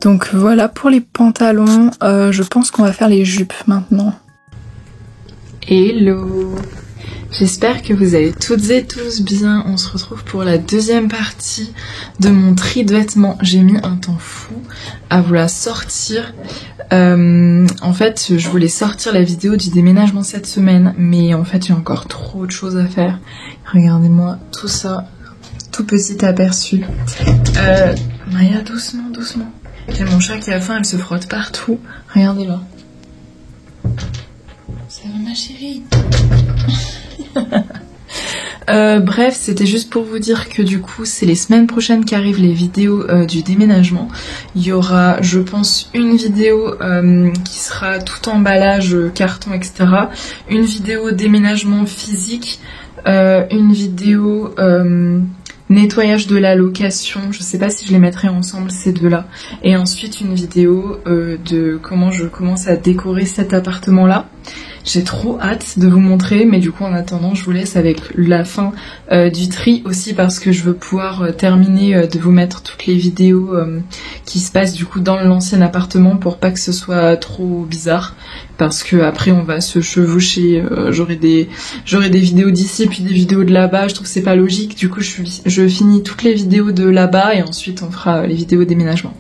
Donc voilà pour les pantalons, je pense qu'on va faire les jupes maintenant. Hello! J'espère que vous allez toutes et tous bien. On se retrouve pour la deuxième partie de mon tri de vêtements. J'ai mis un temps fou à vous la sortir. En fait, je voulais sortir la vidéo du déménagement cette semaine, mais en fait, j'ai encore trop de choses à faire. Regardez-moi tout ça, tout petit aperçu. Maya, doucement, doucement. Il y a mon chat qui a faim, elle se frotte partout. Regardez-la. Ça va, ma chérie? Bref, c'était juste pour vous dire que du coup c'est les semaines prochaines qu'arrivent les vidéos du déménagement. Il y aura, je pense, une vidéo qui sera tout emballage, carton, etc. Une vidéo déménagement physique, une vidéo nettoyage de la location, je sais pas si je les mettrai ensemble ces deux-là. Et ensuite une vidéo de comment je commence à décorer cet appartement-là. J'ai trop hâte de vous montrer, mais du coup en attendant je vous laisse avec la fin du tri aussi parce que je veux pouvoir terminer de vous mettre toutes les vidéos qui se passent du coup dans l'ancien appartement pour pas que ce soit trop bizarre parce que après on va se chevaucher, j'aurai des vidéos d'ici puis des vidéos de là-bas, je trouve que c'est pas logique, du coup je finis toutes les vidéos de là-bas et ensuite on fera les vidéos déménagement.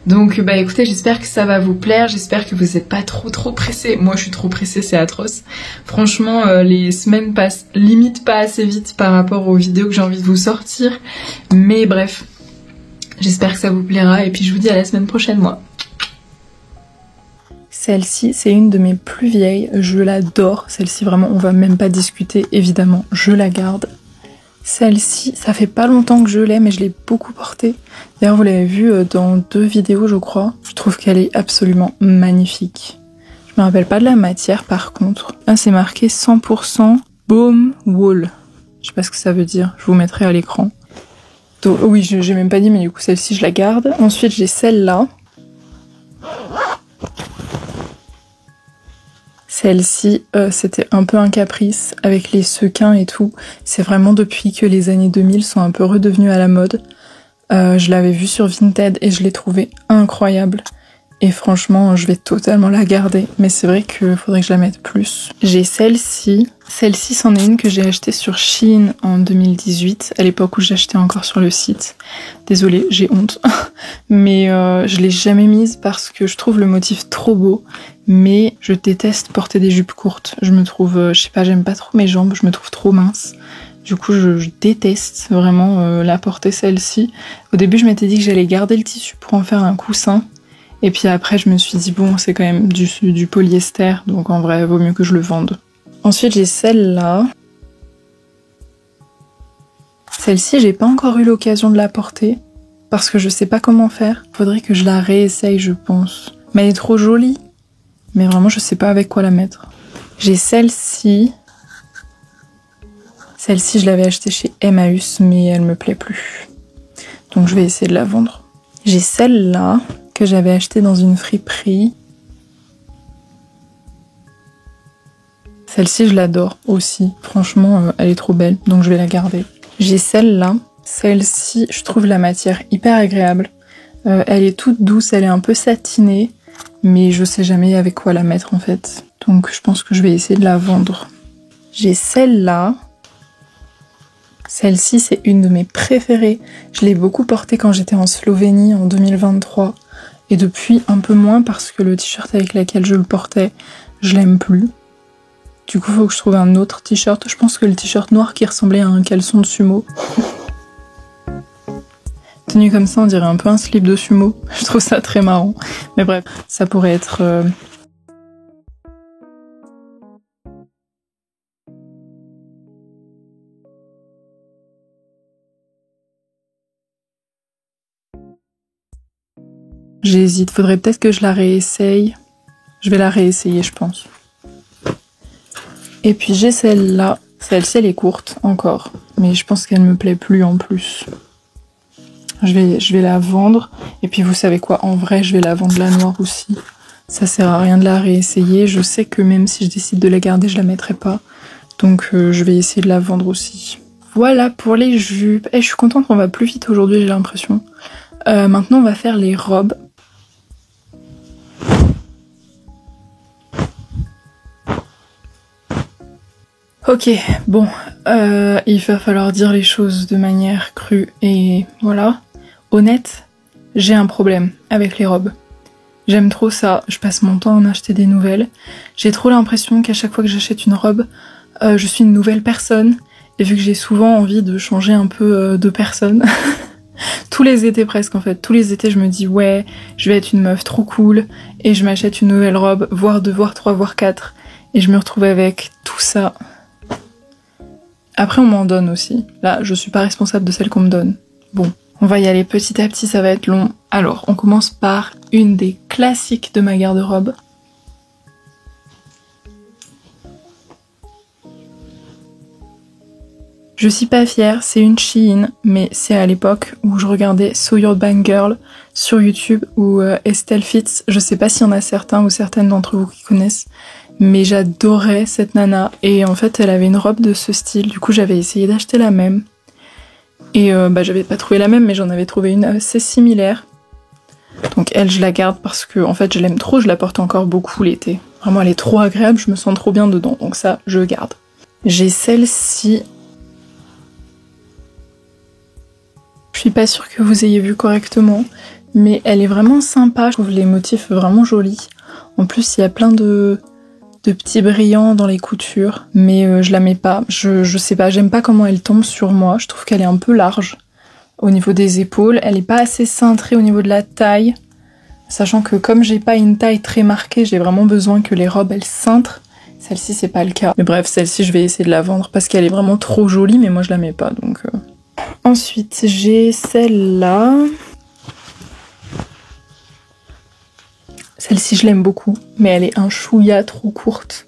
Donc bah écoutez, j'espère que ça va vous plaire, j'espère que vous n'êtes pas trop pressés. Moi je suis trop pressée, c'est atroce. Franchement les semaines passent limite pas assez vite par rapport aux vidéos que j'ai envie de vous sortir. Mais bref, j'espère que ça vous plaira et puis je vous dis à la semaine prochaine moi. Celle-ci c'est une de mes plus vieilles, je l'adore. Celle-ci vraiment on va même pas discuter, évidemment je la garde. Celle-ci, ça fait pas longtemps que je l'ai, mais je l'ai beaucoup portée. D'ailleurs, vous l'avez vue dans 2 vidéos, je crois. Je trouve qu'elle est absolument magnifique. Je me rappelle pas de la matière, par contre. Là, c'est marqué 100% Baume Wool. Je sais pas ce que ça veut dire. Je vous mettrai à l'écran. Donc, oui, j'ai même pas dit, mais du coup, celle-ci, je la garde. Ensuite, j'ai celle-là. Celle-ci, c'était un peu un caprice avec les sequins et tout. C'est vraiment depuis que les années 2000 sont un peu redevenues à la mode. Je l'avais vue sur Vinted et je l'ai trouvée incroyable. Et franchement, je vais totalement la garder. Mais c'est vrai qu'il faudrait que je la mette plus. J'ai celle-ci. Celle-ci, c'en est une que j'ai achetée sur Shein en 2018, à l'époque où j'achetais encore sur le site. Désolée, j'ai honte. Mais je l'ai jamais mise parce que je trouve le motif trop beau. Mais je déteste porter des jupes courtes. Je me trouve, je sais pas, j'aime pas trop mes jambes, je me trouve trop mince. Du coup, je déteste vraiment la porter celle-ci. Au début, je m'étais dit que j'allais garder le tissu pour en faire un coussin. Et puis après, je me suis dit, bon, c'est quand même du polyester, donc en vrai, vaut mieux que je le vende. Ensuite, j'ai celle-là. Celle-ci, j'ai pas encore eu l'occasion de la porter, parce que je sais pas comment faire. Faudrait que je la réessaye, je pense. Mais elle est trop jolie. Mais vraiment, je sais pas avec quoi la mettre. J'ai celle-ci. Celle-ci, je l'avais achetée chez Emmaüs, mais elle me plaît plus. Donc je vais essayer de la vendre. J'ai celle-là, que j'avais achetée dans une friperie. Celle-ci, je l'adore aussi. Franchement, elle est trop belle, donc je vais la garder. J'ai celle-là. Celle-ci, je trouve la matière hyper agréable. Elle est toute douce, elle est un peu satinée, mais je sais jamais avec quoi la mettre en fait. Donc je pense que je vais essayer de la vendre. J'ai celle-là. Celle-ci, c'est une de mes préférées. Je l'ai beaucoup portée quand j'étais en Slovénie en 2023. Et depuis, un peu moins parce que le t-shirt avec lequel je le portais, je l'aime plus. Du coup, il faut que je trouve un autre t-shirt. Je pense que le t-shirt noir qui ressemblait à un caleçon de sumo. Tenu comme ça, on dirait un peu un slip de sumo. Je trouve ça très marrant. Mais bref, ça pourrait être... J'hésite, faudrait peut-être que je la réessaye. Je vais la réessayer, je pense. Et puis j'ai celle-là. Celle-ci, elle est courte, encore. Mais je pense qu'elle me plaît plus en plus. Je vais la vendre. Et puis vous savez quoi, en vrai, je vais la vendre la noire aussi. Ça sert à rien de la réessayer. Je sais que même si je décide de la garder, je la mettrai pas. Donc je vais essayer de la vendre aussi. Voilà pour les jupes. Et je suis contente qu'on va plus vite aujourd'hui, j'ai l'impression. Maintenant, on va faire les robes. Ok, bon, il va falloir dire les choses de manière crue et voilà, honnête, j'ai un problème avec les robes. J'aime trop ça, je passe mon temps à en acheter des nouvelles. J'ai trop l'impression qu'à chaque fois que j'achète une robe, je suis une nouvelle personne. Et vu que j'ai souvent envie de changer un peu de personne, tous les étés presque en fait, tous les étés je me dis ouais, je vais être une meuf trop cool et je m'achète une nouvelle robe, voire 2, voire 3, voire 4. Et je me retrouve avec tout ça. Après on m'en donne aussi. Là, je suis pas responsable de celle qu'on me donne. Bon. On va y aller petit à petit, ça va être long. Alors, on commence par une des classiques de ma garde-robe. Je suis pas fière, c'est une Shein, mais c'est à l'époque où je regardais So Your Bang Girl sur YouTube ou Estelle Fitz. Je sais pas s'il y en a certains ou certaines d'entre vous qui connaissent, mais j'adorais cette nana. Et en fait, elle avait une robe de ce style, du coup j'avais essayé d'acheter la même. Et j'avais pas trouvé la même, mais j'en avais trouvé une assez similaire. Donc elle, je la garde parce que en fait je l'aime trop, je la porte encore beaucoup l'été. Vraiment, elle est trop agréable, je me sens trop bien dedans, donc ça, je garde. J'ai celle-ci. Je suis pas sûre que vous ayez vu correctement, mais elle est vraiment sympa. Je trouve les motifs vraiment jolis. En plus, il y a plein de petits brillants dans les coutures, mais je la mets pas. Je sais pas, j'aime pas comment elle tombe sur moi. Je trouve qu'elle est un peu large au niveau des épaules. Elle est pas assez cintrée au niveau de la taille, sachant que comme j'ai pas une taille très marquée, j'ai vraiment besoin que les robes elles cintrent. Celle-ci c'est pas le cas. Mais bref, celle-ci je vais essayer de la vendre parce qu'elle est vraiment trop jolie, mais moi je la mets pas donc. Ensuite j'ai celle-là. Celle-ci je l'aime beaucoup, mais elle est un chouïa trop courte.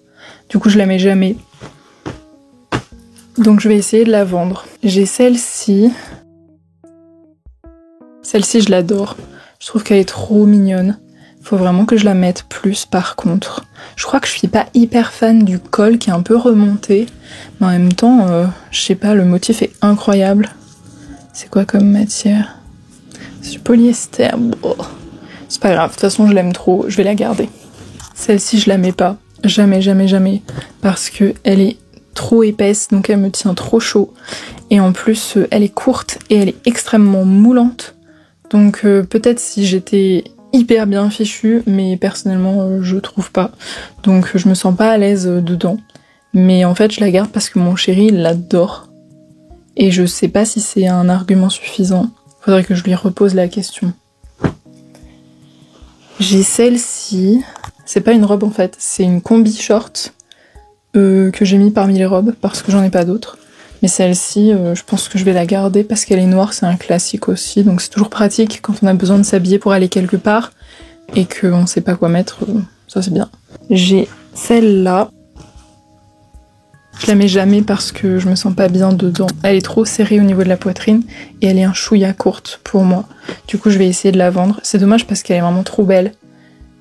Du coup je la mets jamais. Donc je vais essayer de la vendre. J'ai celle-ci. Celle-ci je l'adore. Je trouve qu'elle est trop mignonne. Faut vraiment que je la mette plus par contre. Je crois que je suis pas hyper fan du col qui est un peu remonté. Mais en même temps, je sais pas, le motif est incroyable. C'est quoi comme matière? C'est du polyester. Oh. C'est pas grave, de toute façon je l'aime trop, je vais la garder. Celle-ci je la mets pas, jamais, jamais, jamais, parce que elle est trop épaisse, donc elle me tient trop chaud. Et en plus elle est courte et elle est extrêmement moulante. Donc peut-être si j'étais hyper bien fichue, mais personnellement je trouve pas. Donc je me sens pas à l'aise dedans. Mais en fait je la garde parce que mon chéri il l'adore. Et je sais pas si c'est un argument suffisant. Faudrait que je lui repose la question. J'ai celle-ci, c'est pas une robe en fait, c'est une combi short que j'ai mis parmi les robes parce que j'en ai pas d'autres. Mais celle-ci, je pense que je vais la garder parce qu'elle est noire, c'est un classique aussi, donc c'est toujours pratique quand on a besoin de s'habiller pour aller quelque part et qu'on sait pas quoi mettre, ça c'est bien. J'ai celle-là, je la mets jamais parce que je me sens pas bien dedans. Elle est trop serrée au niveau de la poitrine et elle est un chouïa courte pour moi. Du coup je vais essayer de la vendre. C'est dommage parce qu'elle est vraiment trop belle.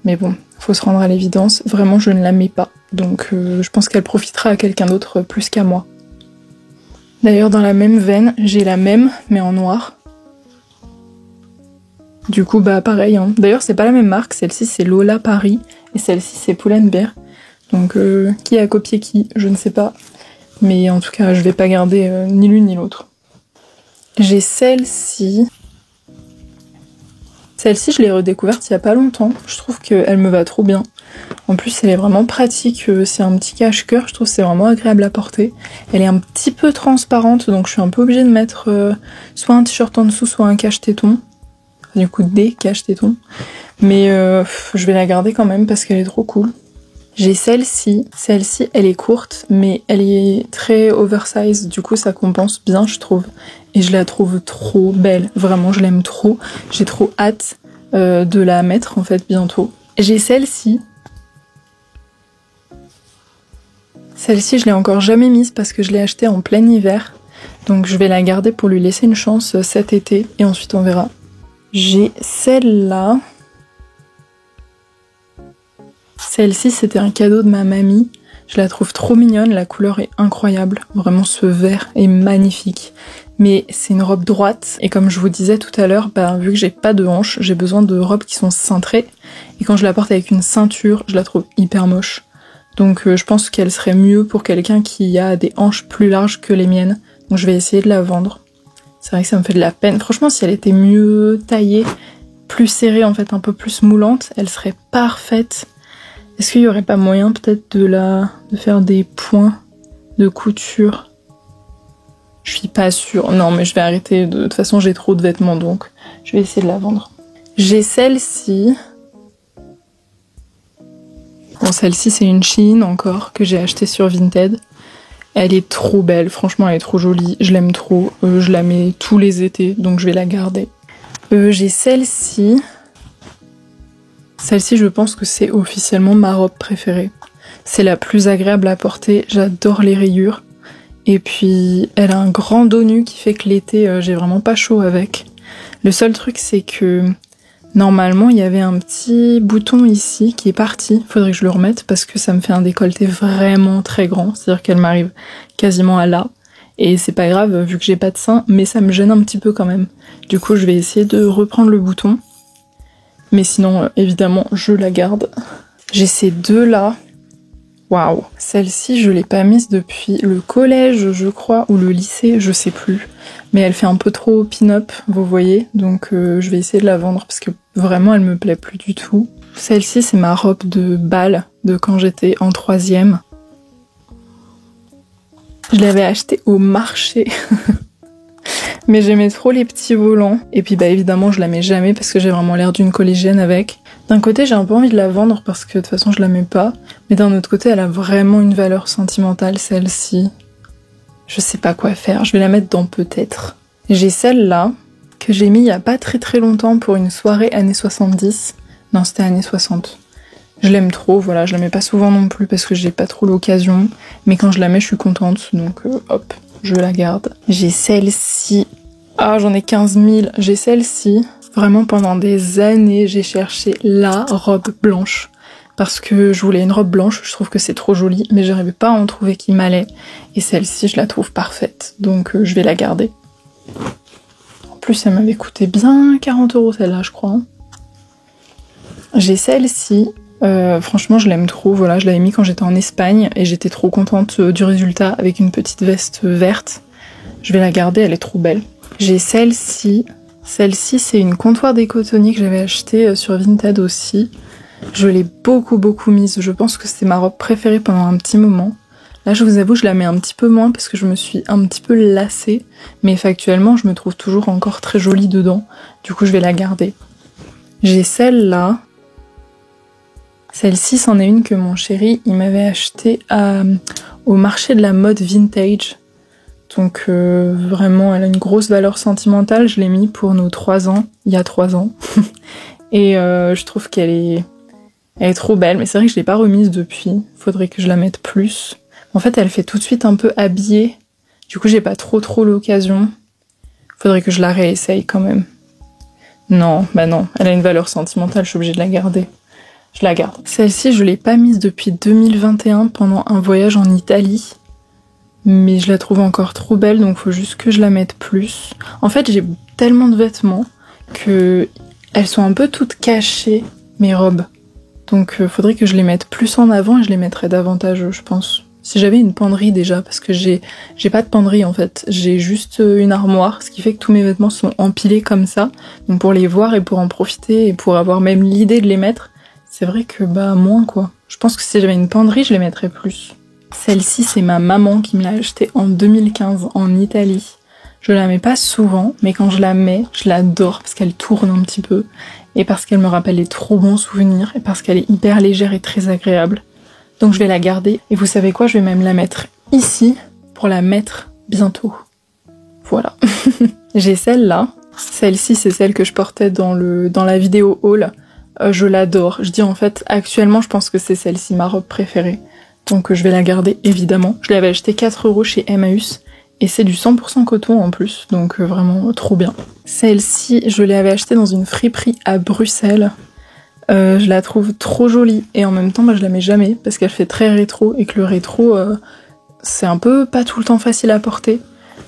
Mais bon, faut se rendre à l'évidence. Vraiment je ne la mets pas. Donc je pense qu'elle profitera à quelqu'un d'autre plus qu'à moi. D'ailleurs dans la même veine, j'ai la même mais en noir. Du coup bah pareil. Hein. D'ailleurs c'est pas la même marque. Celle-ci c'est Lola Paris et celle-ci c'est Pull&Bear. Donc qui a copié qui, je ne sais pas. Mais en tout cas, je vais pas garder ni l'une ni l'autre. J'ai celle-ci. Celle-ci, je l'ai redécouverte il y a pas longtemps. Je trouve qu'elle me va trop bien. En plus, elle est vraiment pratique. C'est un petit cache-cœur. Je trouve que c'est vraiment agréable à porter. Elle est un petit peu transparente, donc je suis un peu obligée de mettre soit un t-shirt en dessous, soit un cache-téton. Du coup, des cache-tétons. Mais je vais la garder quand même parce qu'elle est trop cool. J'ai celle-ci, elle est courte, mais elle est très oversize, du coup ça compense bien je trouve. Et je la trouve trop belle, vraiment je l'aime trop. J'ai trop hâte de la mettre en fait bientôt. J'ai celle-ci. Celle-ci je l'ai encore jamais mise parce que je l'ai achetée en plein hiver. Donc je vais la garder pour lui laisser une chance cet été et ensuite on verra. J'ai celle-là. Celle-ci, c'était un cadeau de ma mamie. Je la trouve trop mignonne, la couleur est incroyable. Vraiment, ce vert est magnifique. Mais c'est une robe droite. Et comme je vous disais tout à l'heure, vu que j'ai pas de hanches, j'ai besoin de robes qui sont cintrées. Et quand je la porte avec une ceinture, je la trouve hyper moche. Donc je pense qu'elle serait mieux pour quelqu'un qui a des hanches plus larges que les miennes. Donc je vais essayer de la vendre. C'est vrai que ça me fait de la peine. Franchement, si elle était mieux taillée, plus serrée en fait, un peu plus moulante, elle serait parfaite. Est-ce qu'il y aurait pas moyen peut-être de faire des points de couture? Je suis pas sûre. Non, mais je vais arrêter. De toute façon, j'ai trop de vêtements, donc je vais essayer de la vendre. J'ai celle-ci. Bon, celle-ci, c'est une Shein encore, que j'ai achetée sur Vinted. Elle est trop belle, franchement, elle est trop jolie. Je l'aime trop. Je la mets tous les étés, donc je vais la garder. J'ai celle-ci. Celle-ci, je pense que c'est officiellement ma robe préférée. C'est la plus agréable à porter. J'adore les rayures. Et puis, elle a un grand dos nu qui fait que l'été, j'ai vraiment pas chaud avec. Le seul truc, c'est que normalement, il y avait un petit bouton ici qui est parti. Faudrait que je le remette parce que ça me fait un décolleté vraiment très grand. C'est-à-dire qu'elle m'arrive quasiment à là. Et c'est pas grave vu que j'ai pas de sein, mais ça me gêne un petit peu quand même. Du coup, je vais essayer de reprendre le bouton. Mais sinon, évidemment, je la garde. J'ai ces deux-là. Waouh, celle-ci, je l'ai pas mise depuis le collège, je crois, ou le lycée, je sais plus. Mais elle fait un peu trop pin-up, vous voyez, donc je vais essayer de la vendre parce que vraiment, elle me plaît plus du tout. Celle-ci, c'est ma robe de bal de quand j'étais en 3e. Je l'avais achetée au marché. Mais j'aimais trop les petits volants. Et puis bah évidemment je la mets jamais parce que j'ai vraiment l'air d'une collégienne avec. D'un côté j'ai un peu envie de la vendre parce que de toute façon je la mets pas. Mais d'un autre côté elle a vraiment une valeur sentimentale celle-ci. Je sais pas quoi faire, je vais la mettre dans peut-être. J'ai celle-là que j'ai mis il y a pas très longtemps pour une soirée années 70. Non c'était années 60. Je l'aime trop, voilà, je la mets pas souvent non plus parce que j'ai pas trop l'occasion. Mais quand je la mets je suis contente donc hop. Je la garde. J'ai celle-ci. Ah, j'en ai 15 000. J'ai celle-ci. Vraiment, pendant des années, j'ai cherché la robe blanche. Parce que je voulais une robe blanche. Je trouve que c'est trop joli. Mais j'arrivais pas à en trouver qui m'allait. Et celle-ci, je la trouve parfaite. Donc, je vais la garder. En plus, elle m'avait coûté bien 40 € celle-là, je crois. J'ai celle-ci. Franchement je l'aime trop, voilà, je l'avais mis quand j'étais en Espagne et j'étais trop contente du résultat avec une petite veste verte. Je vais la garder, elle est trop belle. J'ai celle-ci. Celle-ci c'est une comptoir des cotonniers que j'avais achetée sur Vinted aussi. Je l'ai beaucoup mise, je pense que c'était ma robe préférée pendant un petit moment. Là je vous avoue je la mets un petit peu moins parce que je me suis un petit peu lassée. Mais factuellement je me trouve toujours encore très jolie dedans. Du coup je vais la garder. J'ai celle-là. Celle-ci, c'en est une que mon chéri, il m'avait achetée au marché de la mode vintage. Donc vraiment, elle a une grosse valeur sentimentale. Je l'ai mis pour nos 3 ans, il y a 3 ans. Et je trouve qu'elle est trop belle. Mais c'est vrai que je l'ai pas remise depuis. Faudrait que je la mette plus. En fait, elle fait tout de suite un peu habillée. Du coup, j'ai pas trop l'occasion. Faudrait que je la réessaye quand même. Non, bah non. Elle a une valeur sentimentale, je suis obligée de la garder. Je la garde. Celle-ci, je l'ai pas mise depuis 2021 pendant un voyage en Italie. Mais je la trouve encore trop belle, donc faut juste que je la mette plus. En fait, j'ai tellement de vêtements que elles sont un peu toutes cachées, mes robes. Donc faudrait que je les mette plus en avant et je les mettrais davantage, je pense. Si j'avais une penderie déjà, parce que j'ai pas de penderie en fait. J'ai juste une armoire, ce qui fait que tous mes vêtements sont empilés comme ça. Donc pour les voir et pour en profiter et pour avoir même l'idée de les mettre, c'est vrai que bah moins quoi. Je pense que si j'avais une penderie, je les mettrais plus. Celle-ci, c'est ma maman qui me l'a achetée en 2015 en Italie. Je la mets pas souvent, mais quand je la mets, je l'adore parce qu'elle tourne un petit peu et parce qu'elle me rappelle les trop bons souvenirs et parce qu'elle est hyper légère et très agréable. Donc je vais la garder et vous savez quoi, je vais même la mettre ici pour la mettre bientôt. Voilà. J'ai celle-là. Celle-ci, c'est celle que je portais dans la vidéo haul. Je l'adore. Je dis en fait, actuellement, je pense que c'est celle-ci, ma robe préférée. Donc je vais la garder, évidemment. Je l'avais acheté 4 € chez Emmaüs. Et c'est du 100% coton en plus. Donc vraiment trop bien. Celle-ci, je l'avais achetée dans une friperie à Bruxelles. Je la trouve trop jolie. Et en même temps, bah, je la mets jamais. Parce qu'elle fait très rétro. Et que le rétro, c'est un peu pas tout le temps facile à porter.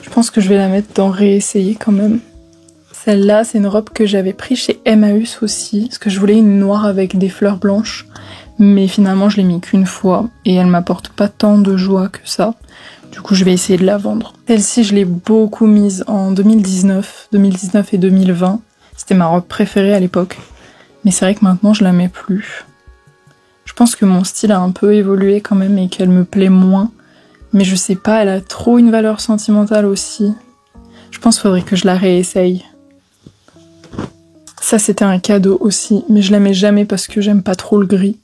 Je pense que je vais la mettre dans réessayer quand même. Celle-là, c'est une robe que j'avais pris chez Emmaüs aussi, parce que je voulais une noire avec des fleurs blanches. mais finalement je l'ai mis qu'une fois et elle m'apporte pas tant de joie que ça. Du coup je vais essayer de la vendre. Celle-ci je l'ai beaucoup mise en 2019 et 2020. C'était ma robe préférée à l'époque. Mais c'est vrai que maintenant je la mets plus. Je pense que mon style a un peu évolué quand même et qu'elle me plaît moins. Mais je sais pas, elle a trop une valeur sentimentale aussi. Je pense qu'il faudrait que je la réessaye. Ça c'était un cadeau aussi, mais je la mets jamais parce que j'aime pas trop le gris.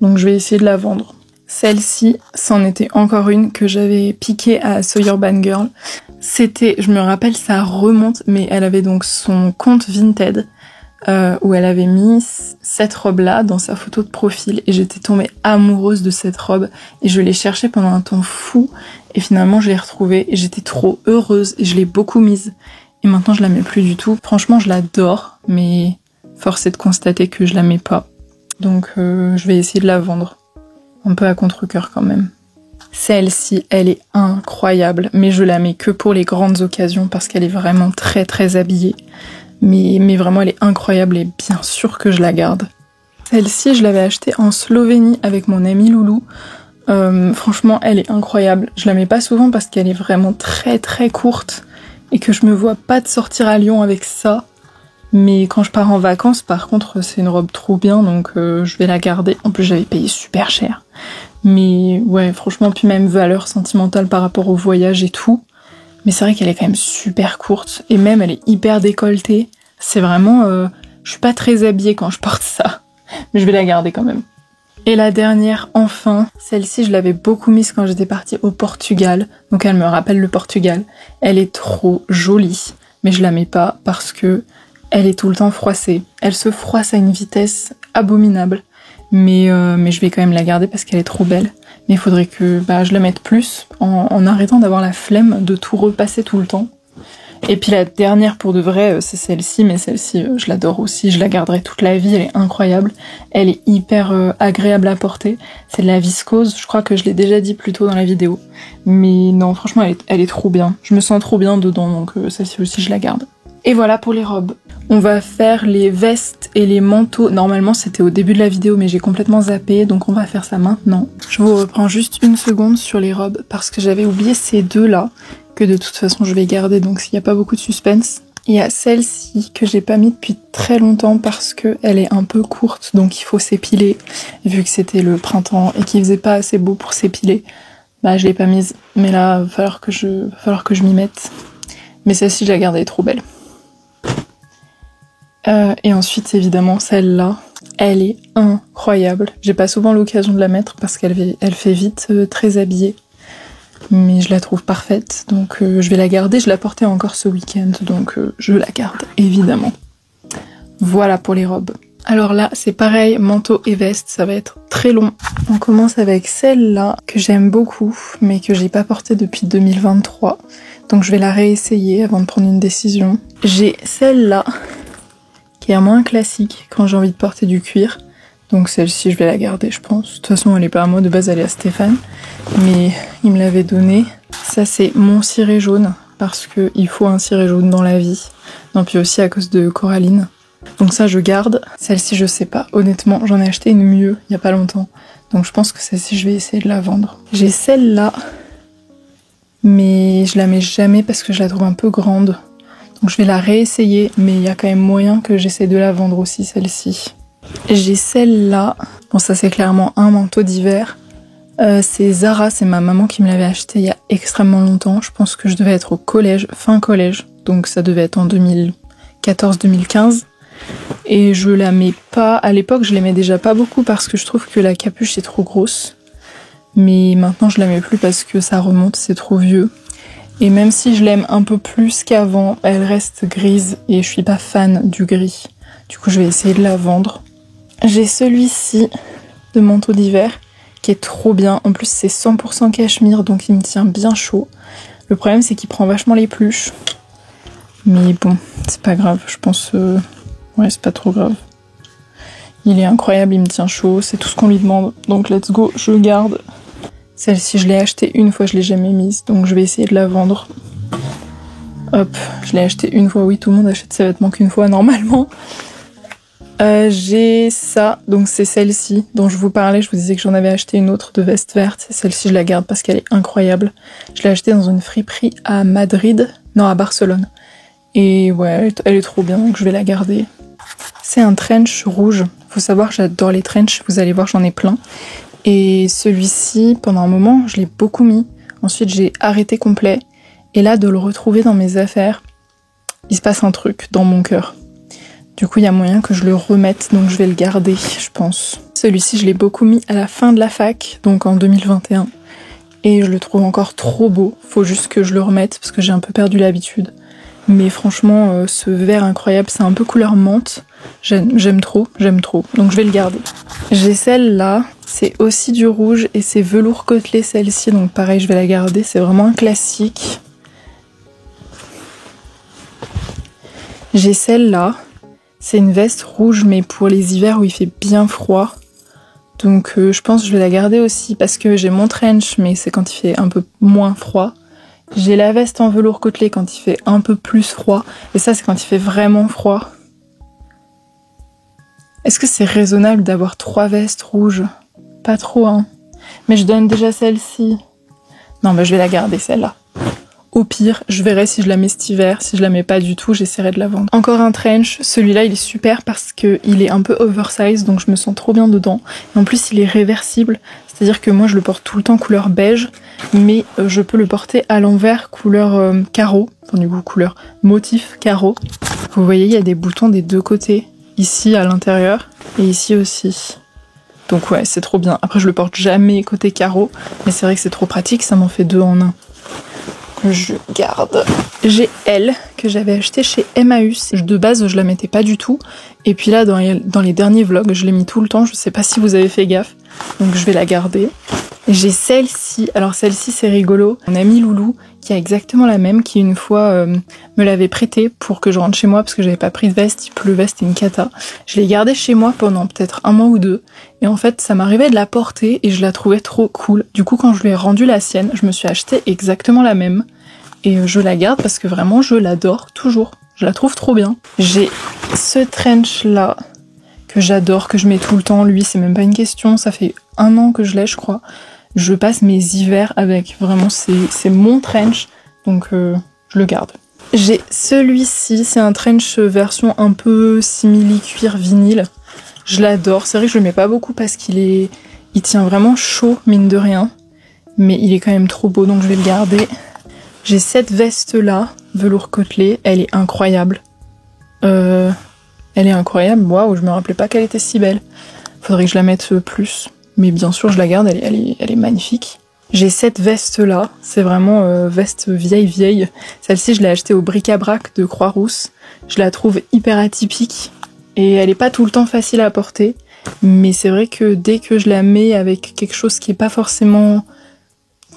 Donc je vais essayer de la vendre. Celle-ci, c'en était encore une que j'avais piquée à So Urban Girl. C'était, je me rappelle, ça remonte, mais elle avait donc son compte Vinted où elle avait mis cette robe-là dans sa photo de profil et j'étais tombée amoureuse de cette robe et je l'ai cherchée pendant un temps fou et finalement je l'ai retrouvée et j'étais trop heureuse et je l'ai beaucoup mise et maintenant je la mets plus du tout. Franchement je l'adore mais force est de constater que je la mets pas. Donc je vais essayer de la vendre. Un peu à contre-cœur quand même. Celle-ci, elle est incroyable, mais je la mets que pour les grandes occasions parce qu'elle est vraiment très très habillée. Mais vraiment, elle est incroyable et bien sûr que je la garde. Celle-ci, je l'avais achetée en Slovénie avec mon ami Loulou. Franchement, elle est incroyable. Je la mets pas souvent parce qu'elle est vraiment très très courte et que je me vois pas de sortir à Lyon avec ça. Mais quand je pars en vacances, par contre, c'est une robe trop bien, donc je vais la garder. En plus, j'avais payé super cher. Mais ouais, franchement, puis même valeur sentimentale par rapport au voyage et tout. Mais c'est vrai qu'elle est quand même super courte. Et même, elle est hyper décolletée. C'est vraiment... je suis pas très habillée quand je porte ça. Mais je vais la garder quand même. Et la dernière, enfin, celle-ci, je l'avais beaucoup mise quand j'étais partie au Portugal. Donc elle me rappelle le Portugal. Elle est trop jolie. Mais je la mets pas parce que... elle est tout le temps froissée. Elle se froisse à une vitesse abominable. Mais je vais quand même la garder parce qu'elle est trop belle. Mais il faudrait que je la mette plus en arrêtant d'avoir la flemme de tout repasser tout le temps. Et puis la dernière pour de vrai, c'est celle-ci. Mais celle-ci, je l'adore aussi. Je la garderai toute la vie. Elle est incroyable. Elle est hyper agréable à porter. C'est de la viscose. Je crois que je l'ai déjà dit plus tôt dans la vidéo. Mais non, franchement, elle est trop bien. Je me sens trop bien dedans. Donc celle-ci aussi, je la garde. Et voilà pour les robes. On va faire les vestes et les manteaux. Normalement, c'était au début de la vidéo, mais j'ai complètement zappé, donc on va faire ça maintenant. Je vous reprends juste une seconde sur les robes, parce que j'avais oublié ces deux-là, que de toute façon je vais garder, donc s'il n'y a pas beaucoup de suspense. Il y a celle-ci que j'ai pas mis depuis très longtemps parce qu'elle est un peu courte, donc il faut s'épiler. Vu que c'était le printemps et qu'il faisait pas assez beau pour s'épiler, je l'ai pas mise. Mais là, va falloir que je m'y mette. Mais celle-ci, je la garde, elle est trop belle. Et ensuite, évidemment, celle-là, elle est incroyable. J'ai pas souvent l'occasion de la mettre parce qu'elle fait vite très habillée. Mais je la trouve parfaite, donc je vais la garder. Je la portais encore ce week-end, donc je la garde, évidemment. Voilà pour les robes. Alors là, c'est pareil, manteau et veste, ça va être très long. On commence avec celle-là, que j'aime beaucoup, mais que j'ai pas portée depuis 2023. Donc je vais la réessayer avant de prendre une décision. J'ai celle-là, qui est moins classique quand j'ai envie de porter du cuir. Donc celle-ci, je vais la garder, je pense. De toute façon, elle est pas à moi, de base, elle est à Stéphane. Mais il me l'avait donnée. Ça, c'est mon ciré jaune, parce qu'il faut un ciré jaune dans la vie. Non, puis aussi à cause de Coraline. Donc ça, je garde. Celle-ci, je sais pas. Honnêtement, j'en ai acheté une mieux, il y a pas longtemps. Donc je pense que celle-ci, je vais essayer de la vendre. J'ai celle-là, mais je la mets jamais parce que je la trouve un peu grande. Donc je vais la réessayer, mais il y a quand même moyen que j'essaie de la vendre aussi, celle-ci. J'ai celle-là. Bon, ça c'est clairement un manteau d'hiver. C'est Zara, c'est ma maman qui me l'avait acheté il y a extrêmement longtemps. Je pense que je devais être au collège, fin collège. Donc ça devait être en 2014-2015. Et je la mets pas... À l'époque, je l'aimais déjà pas beaucoup parce que je trouve que la capuche est trop grosse. Mais maintenant, je la mets plus parce que ça remonte, c'est trop vieux. Et même si je l'aime un peu plus qu'avant, elle reste grise et je suis pas fan du gris. Du coup, je vais essayer de la vendre. J'ai celui-ci de manteau d'hiver qui est trop bien. En plus, c'est 100% cachemire, donc il me tient bien chaud. Le problème, c'est qu'il prend vachement les pluches. Mais bon, c'est pas grave, je pense... Ouais, c'est pas trop grave. Il est incroyable, il me tient chaud, c'est tout ce qu'on lui demande. Donc let's go, je garde. Celle-ci, je l'ai achetée une fois, je l'ai jamais mise, donc je vais essayer de la vendre. Hop, je l'ai achetée une fois, oui, tout le monde achète ses vêtements qu'une fois, normalement. J'ai ça, donc c'est celle-ci dont je vous parlais, je vous disais que j'en avais acheté une autre de veste verte, celle-ci je la garde parce qu'elle est incroyable. Je l'ai achetée dans une friperie à Madrid, non à Barcelone. Et ouais, elle est trop bien, donc je vais la garder. C'est un trench rouge, faut savoir que j'adore les trenchs, vous allez voir j'en ai plein. Et celui-ci, pendant un moment, je l'ai beaucoup mis, ensuite j'ai arrêté complet. Et là, de le retrouver dans mes affaires, il se passe un truc dans mon cœur. Du coup, il y a moyen que je le remette, donc je vais le garder, je pense. Celui-ci, je l'ai beaucoup mis à la fin de la fac, donc en 2021. Et je le trouve encore trop beau. Faut juste que je le remette, parce que j'ai un peu perdu l'habitude. Mais franchement, ce vert incroyable, c'est un peu couleur menthe. J'aime trop. Donc je vais le garder. J'ai celle-là, c'est aussi du rouge, et c'est velours côtelé celle-ci, donc pareil, je vais la garder. C'est vraiment un classique. J'ai celle-là. C'est une veste rouge, mais pour les hivers où il fait bien froid. Donc je pense que je vais la garder aussi, parce que j'ai mon trench, mais c'est quand il fait un peu moins froid. J'ai la veste en velours côtelé quand il fait un peu plus froid. Et ça, c'est quand il fait vraiment froid. Est-ce que c'est raisonnable d'avoir 3 vestes rouges? Pas trop, hein. Mais je donne déjà celle-ci. Non, bah je vais la garder, celle-là. Au pire, je verrai si je la mets cet hiver. Si je la mets pas du tout, j'essaierai de la vendre. Encore un trench. Celui-là, il est super parce que il est un peu oversize, donc je me sens trop bien dedans. Et en plus, il est réversible. C'est-à-dire que moi, je le porte tout le temps couleur beige, mais je peux le porter à l'envers couleur carreau. Enfin, du coup, couleur motif carreau. Vous voyez, il y a des boutons des deux côtés. Ici, à l'intérieur, et ici aussi. Donc ouais, c'est trop bien. Après, je le porte jamais côté carreau, mais c'est vrai que c'est trop pratique, ça m'en fait 2 en 1. Je garde. J'ai elle que j'avais acheté chez Emmaüs. De base, je la mettais pas du tout. Et puis là, dans les derniers vlogs, je l'ai mis tout le temps. Je sais pas si vous avez fait gaffe. Donc je vais la garder. J'ai celle-ci. Alors celle-ci, c'est rigolo. Mon ami Loulou, qui a exactement la même, qui une fois me l'avait prêtée pour que je rentre chez moi parce que j'avais pas pris de veste. Il pleuvait, c'était une cata. Je l'ai gardée chez moi pendant peut-être 1 mois ou 2. Et en fait, ça m'arrivait de la porter et je la trouvais trop cool. Du coup, quand je lui ai rendu la sienne, je me suis acheté exactement la même. Et je la garde parce que vraiment, je l'adore toujours. Je la trouve trop bien. J'ai ce trench-là que j'adore, que je mets tout le temps. Lui, c'est même pas une question. Ça fait 1 an que je l'ai, je crois. Je passe mes hivers avec. Vraiment, c'est mon trench. Donc, je le garde. J'ai celui-ci. C'est un trench version un peu simili-cuir vinyle. Je l'adore. C'est vrai que je le mets pas beaucoup parce il tient vraiment chaud, mine de rien. Mais il est quand même trop beau, donc je vais le garder. J'ai cette veste-là, velours côtelé, elle est incroyable. Elle est incroyable, waouh, je me rappelais pas qu'elle était si belle. Faudrait que je la mette plus. Mais bien sûr, je la garde, elle est magnifique. J'ai cette veste-là, c'est vraiment veste vieille. Celle-ci, je l'ai achetée au bric-à-brac de Croix-Rousse. Je la trouve hyper atypique. Et elle est pas tout le temps facile à porter. Mais c'est vrai que dès que je la mets avec quelque chose qui est pas forcément...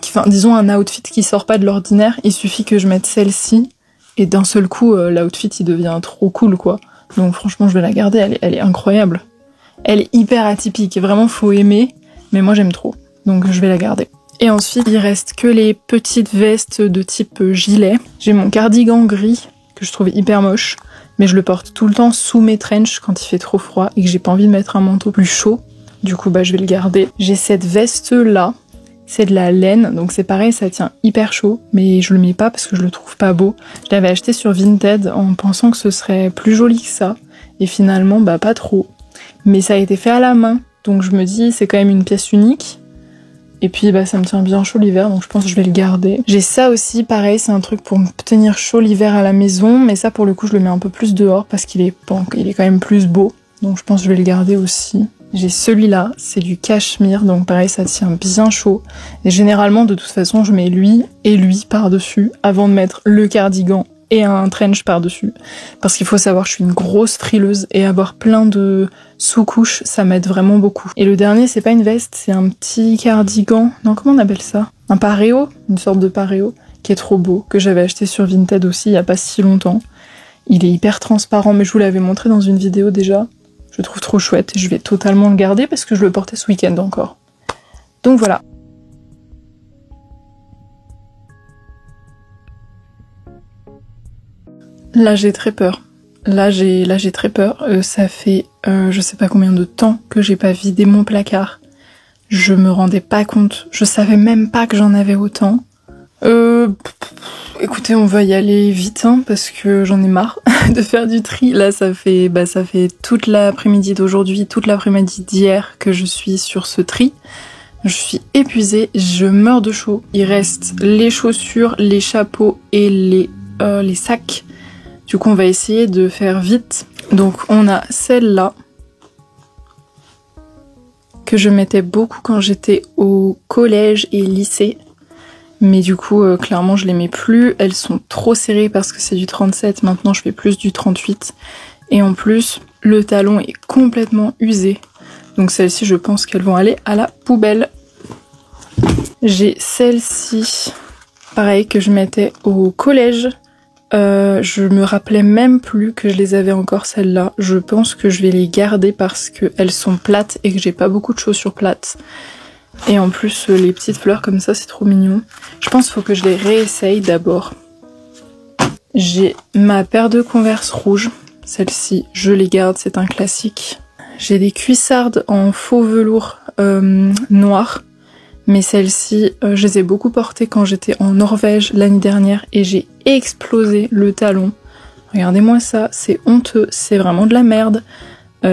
Enfin, disons un outfit qui sort pas de l'ordinaire, il suffit que je mette celle-ci et d'un seul coup l'outfit il devient trop cool quoi. Donc franchement je vais la garder, elle est incroyable. Elle est hyper atypique, vraiment faut aimer, mais moi j'aime trop. Donc je vais la garder. Et ensuite il reste que les petites vestes de type gilet. J'ai mon cardigan gris que je trouve hyper moche, mais je le porte tout le temps sous mes trenchs quand il fait trop froid et que j'ai pas envie de mettre un manteau plus chaud. Du coup bah je vais le garder. J'ai cette veste là. C'est de la laine, donc c'est pareil, ça tient hyper chaud, mais je le mets pas parce que je le trouve pas beau. Je l'avais acheté sur Vinted en pensant que ce serait plus joli que ça, et finalement, bah pas trop. Mais ça a été fait à la main, donc je me dis, c'est quand même une pièce unique. Et puis bah ça me tient bien chaud l'hiver, donc je pense que je vais le garder. J'ai ça aussi, pareil, c'est un truc pour me tenir chaud l'hiver à la maison, mais ça pour le coup je le mets un peu plus dehors parce qu'il est quand même plus beau, donc je pense que je vais le garder aussi. J'ai celui-là, c'est du cachemire, donc pareil, ça tient bien chaud. Et généralement, de toute façon, je mets lui et lui par-dessus, avant de mettre le cardigan et un trench par-dessus. Parce qu'il faut savoir, je suis une grosse frileuse, et avoir plein de sous-couches, ça m'aide vraiment beaucoup. Et le dernier, c'est pas une veste, c'est un petit cardigan, non, comment on appelle ça? Un pareo, une sorte de pareo, qui est trop beau, que j'avais acheté sur Vinted aussi, il y a pas si longtemps. Il est hyper transparent, mais je vous l'avais montré dans une vidéo déjà. Je le trouve trop chouette et je vais totalement le garder parce que je le portais ce week-end encore. Donc voilà. Là j'ai très peur. Là j'ai très peur. Ça fait je sais pas combien de temps que j'ai pas vidé mon placard. Je me rendais pas compte. Je savais même pas que j'en avais autant. Écoutez, on va y aller vite hein, parce que j'en ai marre de faire du tri. Là, ça fait toute l'après-midi d'aujourd'hui, toute l'après-midi d'hier que je suis sur ce tri. Je suis épuisée, je meurs de chaud. Il reste les chaussures, les chapeaux et les sacs. Du coup, on va essayer de faire vite. Donc, on a celle-là que je mettais beaucoup quand j'étais au collège et lycée. Mais du coup, clairement, je les mets plus. Elles sont trop serrées parce que c'est du 37. Maintenant, je fais plus du 38. Et en plus, le talon est complètement usé. Donc celles-ci, je pense qu'elles vont aller à la poubelle. J'ai celle-ci, pareil, que je mettais au collège. Je me rappelais même plus que je les avais encore, celles-là. Je pense que je vais les garder parce qu'elles sont plates et que j'ai pas beaucoup de chaussures plates. Et en plus, les petites fleurs comme ça, c'est trop mignon. Je pense qu'il faut que je les réessaye d'abord. J'ai ma paire de Converse rouges. Celle-ci, je les garde, c'est un classique. J'ai des cuissardes en faux velours noir. Mais celles-ci, je les ai beaucoup portées quand j'étais en Norvège l'année dernière et j'ai explosé le talon. Regardez-moi ça, c'est honteux, c'est vraiment de la merde.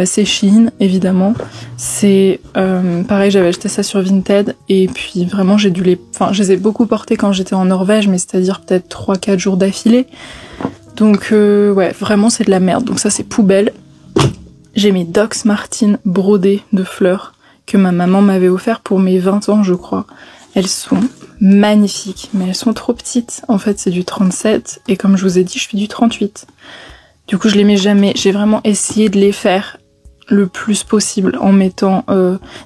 C'est Shein, évidemment. C'est pareil, j'avais acheté ça sur Vinted et puis vraiment je les ai beaucoup portées quand j'étais en Norvège, mais c'est-à-dire peut-être 3-4 jours d'affilée. Donc ouais, vraiment c'est de la merde. Donc ça c'est poubelle. J'ai mes Docs Martens brodés de fleurs que ma maman m'avait offert pour mes 20 ans, je crois. Elles sont magnifiques, mais elles sont trop petites. En fait, c'est du 37 et comme je vous ai dit, je fais du 38. Du coup, je les mets jamais. J'ai vraiment essayé de les faire le plus possible en mettant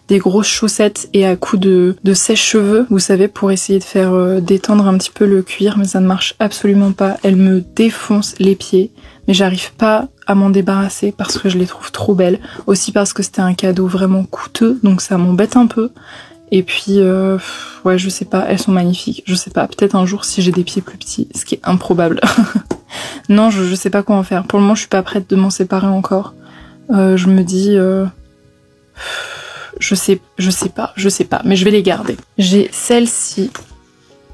des grosses chaussettes et à coups de sèche-cheveux, vous savez, pour essayer de faire détendre un petit peu le cuir, mais ça ne marche absolument pas. Elles me défoncent les pieds, mais j'arrive pas à m'en débarrasser parce que je les trouve trop belles. Aussi parce que c'était un cadeau vraiment coûteux, donc ça m'embête un peu. Et puis, ouais, je sais pas, elles sont magnifiques. Je sais pas, peut-être un jour si j'ai des pieds plus petits, ce qui est improbable. Non, je sais pas quoi en faire. Pour le moment, je suis pas prête de m'en séparer encore. Je me dis... je sais pas, mais je vais les garder. J'ai celles-ci,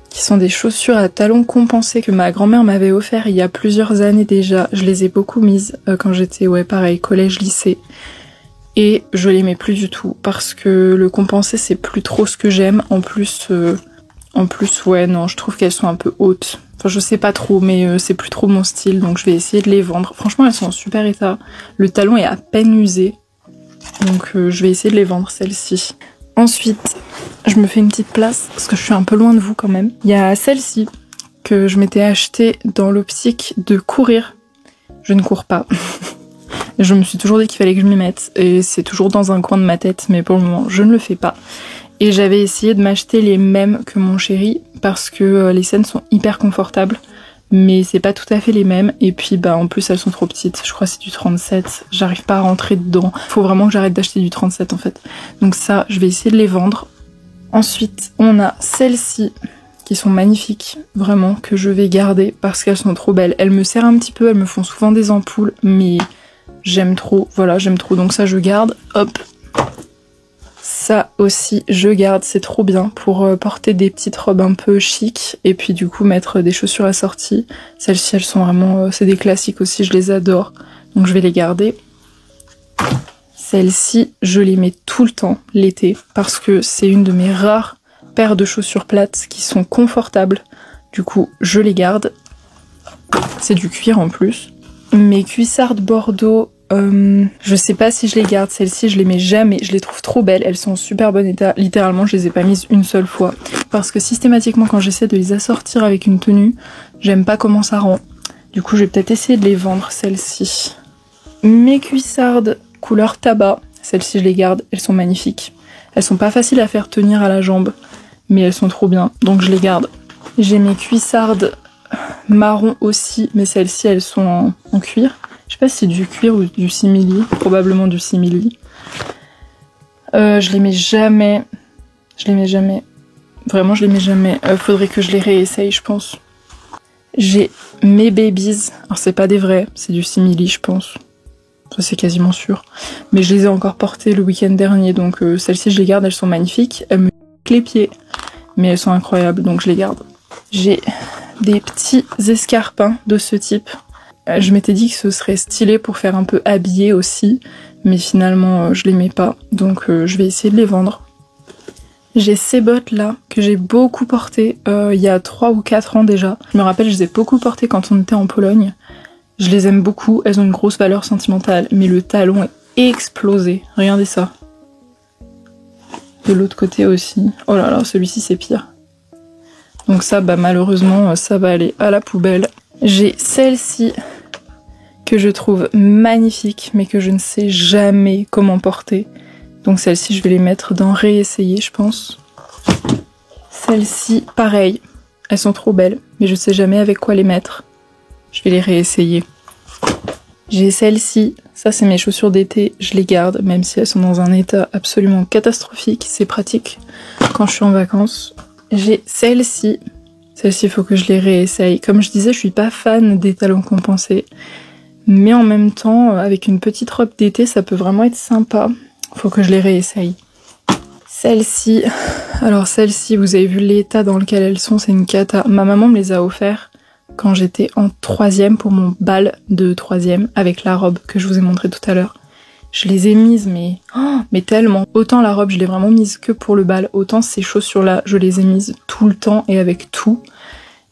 qui sont des chaussures à talons compensés que ma grand-mère m'avait offert il y a plusieurs années déjà. Je les ai beaucoup mises quand j'étais, ouais, pareil, collège, lycée. Et je les mets plus du tout, parce que le compensé, c'est plus trop ce que j'aime. En plus, ouais, non, je trouve qu'elles sont un peu hautes. Enfin, je sais pas trop, mais c'est plus trop mon style, donc je vais essayer de les vendre. Franchement, elles sont en super état. Le talon est à peine usé, donc je vais essayer de les vendre, celles-ci. Ensuite, je me fais une petite place, parce que je suis un peu loin de vous quand même. Il y a celle-ci, que je m'étais achetée dans l'optique de courir. Je ne cours pas. Je me suis toujours dit qu'il fallait que je m'y mette, et c'est toujours dans un coin de ma tête, mais pour le moment, je ne le fais pas. Et j'avais essayé de m'acheter les mêmes que mon chéri parce que les scènes sont hyper confortables, mais c'est pas tout à fait les mêmes. Et puis bah en plus elles sont trop petites, je crois que c'est du 37, j'arrive pas à rentrer dedans. Faut vraiment que j'arrête d'acheter du 37 en fait. Donc ça, je vais essayer de les vendre. Ensuite, on a celles-ci qui sont magnifiques, vraiment, que je vais garder parce qu'elles sont trop belles. Elles me serrent un petit peu, elles me font souvent des ampoules, mais j'aime trop, voilà, j'aime trop. Donc ça je garde, hop. Ça aussi, je garde, c'est trop bien pour porter des petites robes un peu chic et puis du coup mettre des chaussures assorties. Celles-ci, elles sont vraiment... c'est des classiques aussi, je les adore, donc je vais les garder. Celles-ci, je les mets tout le temps l'été parce que c'est une de mes rares paires de chaussures plates qui sont confortables. Du coup, je les garde. C'est du cuir en plus. Mes cuissardes Bordeaux... je sais pas si je les garde, celles-ci je les mets jamais, je les trouve trop belles, elles sont en super bon état, littéralement je les ai pas mises une seule fois, parce que systématiquement quand j'essaie de les assortir avec une tenue, j'aime pas comment ça rend, du coup je vais peut-être essayer de les vendre celles-ci. Mes cuissardes couleur tabac, celles-ci je les garde, elles sont magnifiques, elles sont pas faciles à faire tenir à la jambe, mais elles sont trop bien, donc je les garde. J'ai mes cuissardes marron aussi, mais celles-ci elles sont en cuir. Je sais pas si c'est du cuir ou du simili, probablement du simili. Je les mets jamais. Je les mets jamais. Vraiment, je les mets jamais. Faudrait que je les réessaye, je pense. J'ai mes babies. Alors c'est pas des vrais, c'est du simili je pense. Ça c'est quasiment sûr. Mais je les ai encore portées le week-end dernier, donc celles-ci je les garde, elles sont magnifiques. Elles me piquent les pieds, mais elles sont incroyables, donc je les garde. J'ai des petits escarpins de ce type. Je m'étais dit que ce serait stylé pour faire un peu habillé aussi, mais finalement je les mets pas, donc je vais essayer de les vendre. J'ai ces bottes là que j'ai beaucoup portées il y a 3 ou 4 ans déjà. Je me rappelle, je les ai beaucoup portées quand on était en Pologne. Je les aime beaucoup, elles ont une grosse valeur sentimentale, mais le talon est explosé. Regardez ça. De l'autre côté aussi. Oh là là, celui-ci c'est pire. Donc ça, bah malheureusement, ça va aller à la poubelle. J'ai celle-ci que je trouve magnifique, mais que je ne sais jamais comment porter. Donc celle-ci, je vais les mettre dans réessayer, je pense. Celle-ci, pareil. Elles sont trop belles, mais je sais jamais avec quoi les mettre. Je vais les réessayer. J'ai celle-ci. Ça, c'est mes chaussures d'été. Je les garde, même si elles sont dans un état absolument catastrophique. C'est pratique quand je suis en vacances. J'ai celle-ci. Celle-ci, il faut que je les réessaye. Comme je disais, je suis pas fan des talons compensés. Mais en même temps, avec une petite robe d'été, ça peut vraiment être sympa. Faut que je les réessaye. Celle-ci, alors celle-ci, vous avez vu l'état dans lequel elles sont, c'est une cata. Ma maman me les a offerts quand j'étais en 3e pour mon bal de 3e avec la robe que je vous ai montrée tout à l'heure. Je les ai mises, mais tellement. Autant la robe, je l'ai vraiment mise que pour le bal, autant ces chaussures-là, je les ai mises tout le temps et avec tout.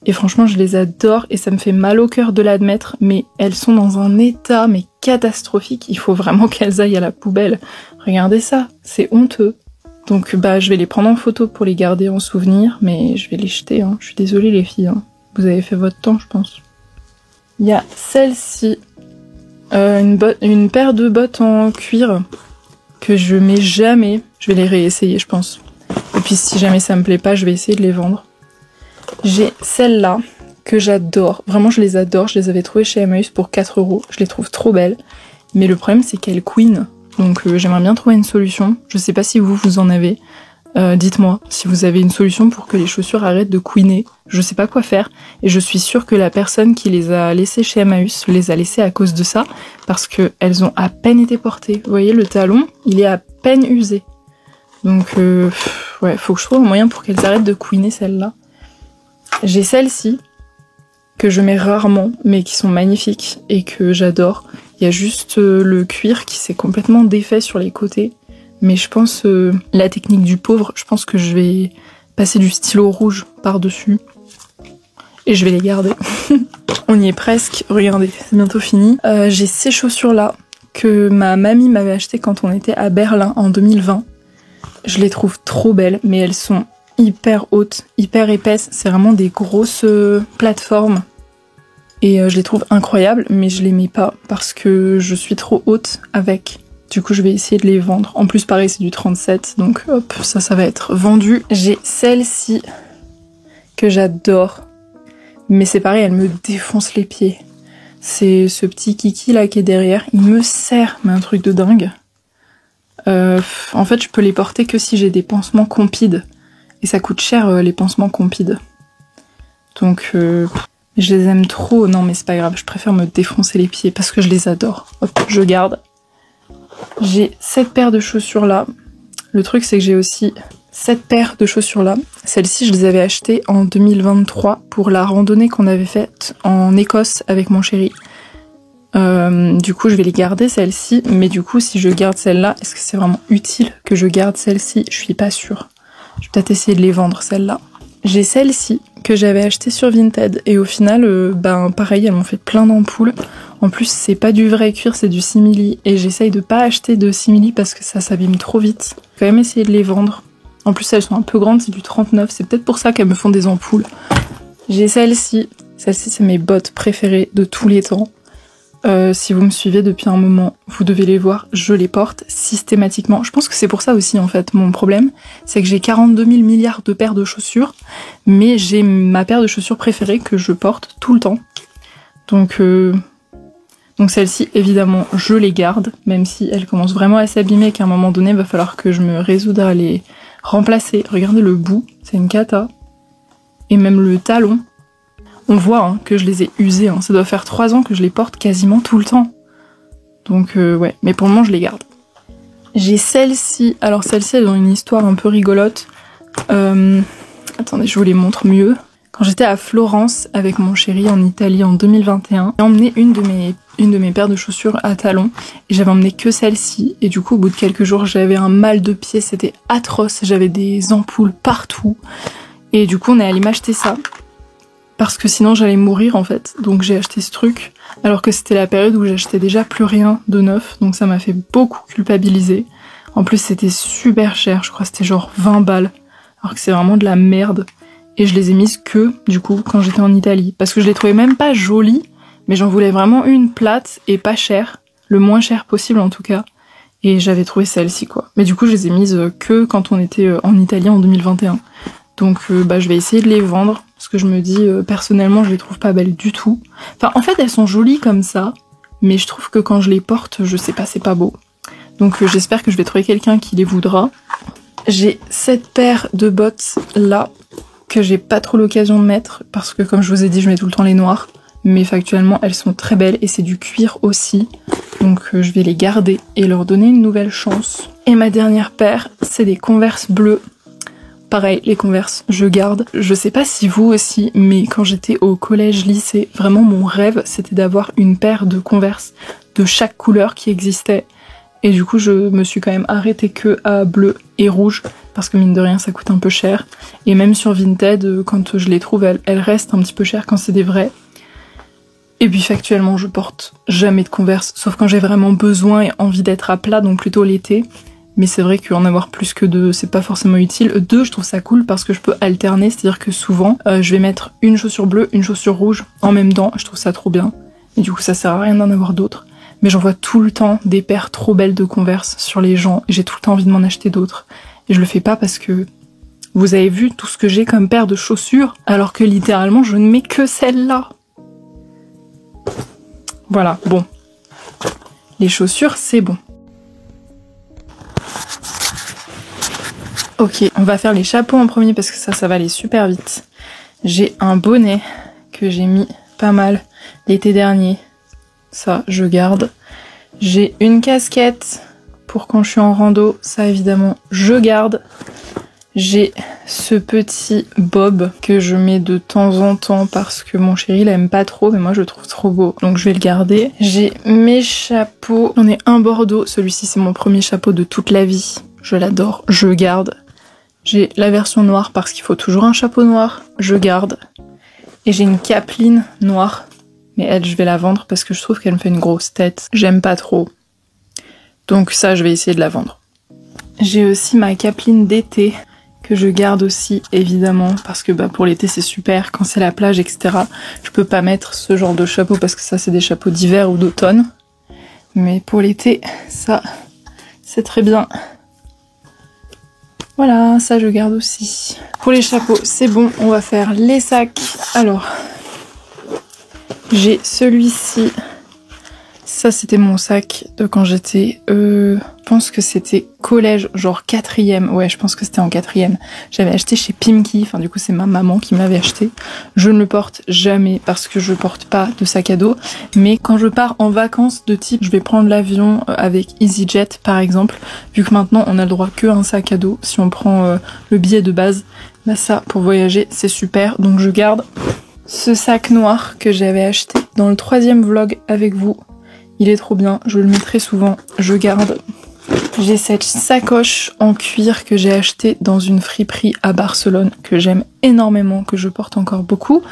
Et franchement, je les adore et ça me fait mal au cœur de l'admettre, mais elles sont dans un état mais catastrophique. Il faut vraiment qu'elles aillent à la poubelle. Regardez ça, c'est honteux. Donc bah je vais les prendre en photo pour les garder en souvenir, mais je vais les jeter. Hein. Je suis désolée les filles, hein. Vous avez fait votre temps, je pense. Il y a celle-ci, une paire de bottes en cuir que je mets jamais. Je vais les réessayer, je pense. Et puis si jamais ça me plaît pas, je vais essayer de les vendre. J'ai celle-là que j'adore, vraiment je les adore, je les avais trouvées chez Emmaüs pour 4 €, je les trouve trop belles, mais le problème c'est qu'elles couinent, donc j'aimerais bien trouver une solution, je sais pas si vous en avez, dites-moi si vous avez une solution pour que les chaussures arrêtent de couiner, je sais pas quoi faire, et je suis sûre que la personne qui les a laissées chez Emmaüs les a laissées à cause de ça, parce qu'elles ont à peine été portées, vous voyez le talon, il est à peine usé, donc ouais, faut que je trouve un moyen pour qu'elles arrêtent de couiner celles-là. J'ai celles-ci, que je mets rarement, mais qui sont magnifiques et que j'adore. Il y a juste le cuir qui s'est complètement défait sur les côtés. Mais je pense, la technique du pauvre, je pense que je vais passer du stylo rouge par-dessus. Et je vais les garder. On y est presque, regardez, c'est bientôt fini. J'ai ces chaussures-là, que ma mamie m'avait achetées quand on était à Berlin en 2020. Je les trouve trop belles, mais elles sont hyper hautes, hyper épaisses, c'est vraiment des grosses plateformes et je les trouve incroyables, mais je les mets pas parce que je suis trop haute avec. Du coup je vais essayer de les vendre. En plus pareil c'est du 37, donc hop, ça va être vendu. J'ai celle-ci que j'adore, mais c'est pareil, elle me défonce les pieds. C'est ce petit kiki là qui est derrière, il me serre, mais un truc de dingue. En fait je peux les porter que si j'ai des pansements compides. Et ça coûte cher les pansements compides. Donc je les aime trop. Non mais c'est pas grave, je préfère me défoncer les pieds parce que je les adore. Hop, je garde. J'ai cette paire de chaussures là. Le truc c'est que j'ai aussi cette paire de chaussures là. Celles-ci je les avais achetées en 2023 pour la randonnée qu'on avait faite en Écosse avec mon chéri. Du coup je vais les garder celles-ci. Mais du coup si je garde celle-là, est-ce que c'est vraiment utile que je garde celle-ci? Je suis pas sûre. Je vais peut-être essayer de les vendre, celles-là. J'ai celle-ci que j'avais achetée sur Vinted et au final, pareil, elles m'ont fait plein d'ampoules. En plus, c'est pas du vrai cuir, c'est du simili et j'essaye de pas acheter de simili parce que ça s'abîme trop vite. Je vais quand même essayer de les vendre. En plus, elles sont un peu grandes, c'est du 39, c'est peut-être pour ça qu'elles me font des ampoules. J'ai celle-ci. Celle-ci, c'est mes bottes préférées de tous les temps. Si vous me suivez depuis un moment, vous devez les voir, je les porte systématiquement. Je pense que c'est pour ça aussi en fait, mon problème, c'est que j'ai 42 000 milliards de paires de chaussures, mais j'ai ma paire de chaussures préférée que je porte tout le temps. Donc celle-ci, évidemment, je les garde, même si elles commencent vraiment à s'abîmer, qu'à un moment donné, il va falloir que je me résoudre à les remplacer. Regardez le bout, c'est une cata. Et même le talon. On voit hein, que je les ai usées, hein. Ça doit faire 3 ans que je les porte quasiment tout le temps. Donc ouais, mais pour le moment je les garde. J'ai celle-ci, alors celle-ci elles ont une histoire un peu rigolote. Attendez, je vous les montre mieux. Quand j'étais à Florence avec mon chéri en Italie en 2021, j'ai emmené une de mes paires de chaussures à talons et j'avais emmené que celle-ci et du coup au bout de quelques jours j'avais un mal de pied, c'était atroce, j'avais des ampoules partout et du coup on est allé m'acheter ça parce que sinon j'allais mourir en fait, donc j'ai acheté ce truc alors que c'était la période où j'achetais déjà plus rien de neuf, donc ça m'a fait beaucoup culpabiliser. En plus c'était super cher, je crois que c'était genre 20 balles alors que c'est vraiment de la merde. Et je les ai mises que, du coup, quand j'étais en Italie. Parce que je les trouvais même pas jolies, mais j'en voulais vraiment une plate et pas chère. Le moins cher possible, en tout cas. Et j'avais trouvé celle-ci, quoi. Mais du coup, je les ai mises que quand on était en Italie en 2021. Donc, je vais essayer de les vendre. Parce que je me dis, personnellement, je les trouve pas belles du tout. Enfin, en fait, elles sont jolies comme ça. Mais je trouve que quand je les porte, je sais pas, c'est pas beau. Donc, j'espère que je vais trouver quelqu'un qui les voudra. J'ai cette paire de bottes là que j'ai pas trop l'occasion de mettre parce que comme je vous ai dit je mets tout le temps les noires mais factuellement elles sont très belles et c'est du cuir aussi donc je vais les garder et leur donner une nouvelle chance. Et ma dernière paire c'est des Converse bleues. Pareil, les Converse je garde. Je sais pas si vous aussi mais quand j'étais au collège lycée vraiment mon rêve c'était d'avoir une paire de Converse de chaque couleur qui existait. Et du coup, je me suis quand même arrêtée que à bleu et rouge, parce que mine de rien, ça coûte un peu cher. Et même sur Vinted, quand je les trouve, elles restent un petit peu chères quand c'est des vrais. Et puis factuellement, je porte jamais de Converse, sauf quand j'ai vraiment besoin et envie d'être à plat, donc plutôt l'été. Mais c'est vrai qu'en avoir plus que 2, c'est pas forcément utile. 2, je trouve ça cool parce que je peux alterner, c'est-à-dire que souvent, je vais mettre une chaussure bleue, une chaussure rouge en même temps, je trouve ça trop bien. Et du coup, ça sert à rien d'en avoir d'autres. Mais j'en vois tout le temps des paires trop belles de Converse sur les gens et j'ai tout le temps envie de m'en acheter d'autres. Et je le fais pas parce que vous avez vu tout ce que j'ai comme paire de chaussures alors que littéralement je ne mets que celle-là. Voilà, bon. Les chaussures, c'est bon. Ok, on va faire les chapeaux en premier parce que ça va aller super vite. J'ai un bonnet que j'ai mis pas mal l'été dernier. Ça, je garde. J'ai une casquette pour quand je suis en rando. Ça, évidemment, je garde. J'ai ce petit bob que je mets de temps en temps parce que mon chéri l'aime pas trop, mais moi je le trouve trop beau, donc je vais le garder. J'ai mes chapeaux. J'en ai un bordeaux. Celui-ci, c'est mon premier chapeau de toute la vie. Je l'adore. Je garde. J'ai la version noire parce qu'il faut toujours un chapeau noir. Je garde. Et j'ai une capeline noire. Mais elle, je vais la vendre parce que je trouve qu'elle me fait une grosse tête. J'aime pas trop. Donc ça, je vais essayer de la vendre. J'ai aussi ma capeline d'été que je garde aussi, évidemment, parce que pour l'été, c'est super. Quand c'est la plage, etc., je peux pas mettre ce genre de chapeau parce que ça, c'est des chapeaux d'hiver ou d'automne. Mais pour l'été, ça, c'est très bien. Voilà, ça, je garde aussi. Pour les chapeaux, c'est bon. On va faire les sacs. Alors... j'ai celui-ci. Ça, c'était mon sac de quand j'étais... je pense que c'était collège, genre 4e. Ouais, je pense que c'était en 4e. J'avais acheté chez Pimki. Enfin, du coup, c'est ma maman qui me l'avait acheté. Je ne le porte jamais parce que je porte pas de sac à dos. Mais quand je pars en vacances de type, je vais prendre l'avion avec EasyJet, par exemple. Vu que maintenant, on a le droit qu'un sac à dos. Si on prend le billet de base, ça, pour voyager, c'est super. Donc, je garde... ce sac noir que j'avais acheté dans le 3e vlog avec vous. Il est trop bien, je le mets très souvent, je garde. J'ai cette sacoche en cuir que j'ai achetée dans une friperie à Barcelone, que j'aime énormément, que je porte encore beaucoup,